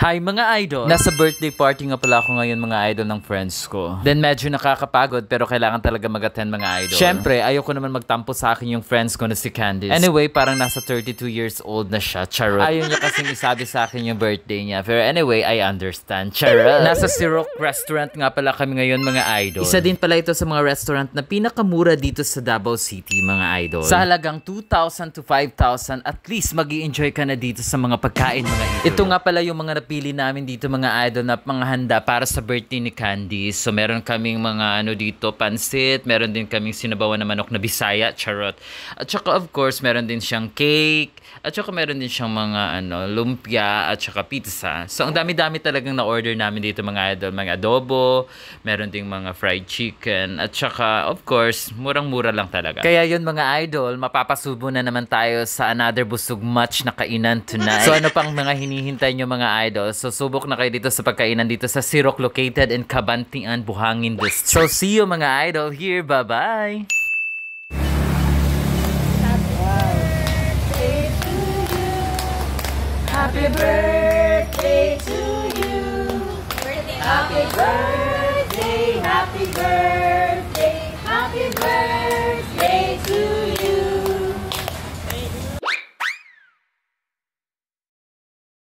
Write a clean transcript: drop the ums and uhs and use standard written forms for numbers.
Hi mga idol! Nasa birthday party nga pala ako ngayon mga idol ng friends ko. Then medyo nakakapagod pero kailangan talaga mag-attend mga idol. Syempre, ayoko naman magtampo sa akin yung friends ko na si Candice. Anyway, parang nasa 32 years old na siya. Charot. Ayaw niya kasing isabi sa akin yung birthday niya. Pero anyway, I understand. Charot. Nasa Siroc Restaurant nga pala kami ngayon mga idol. Isa din pala ito sa mga restaurant na pinakamura dito sa Davao City mga idol. Sa halagang 2,000 to 5,000 at least mag-i-enjoy ka na dito sa mga pagkain mga idol. Ito nga pala yung mga napili namin dito mga idol na mga handa para sa birthday ni Candice. So meron kaming mga dito, pansit, meron din kaming sinabawan na manok na Bisaya, charot. At saka of course, meron din siyang cake, at saka meron din siyang mga lumpia at saka pizza. So ang dami-dami talagang na-order namin dito mga idol, mga adobo, meron ding mga fried chicken, at saka of course, murang-mura lang talaga. Kaya yun mga idol, mapapasubo na naman tayo sa another busog match na kainan tonight. So ano pang mga hinihintay nyo mga idol? So subok na kayo dito sa pagkainan dito sa Siroc, located in Cabantian, Buhangin District. So see you mga idol here. Bye-bye! Happy birthday to you. Happy birthday, happy birthday.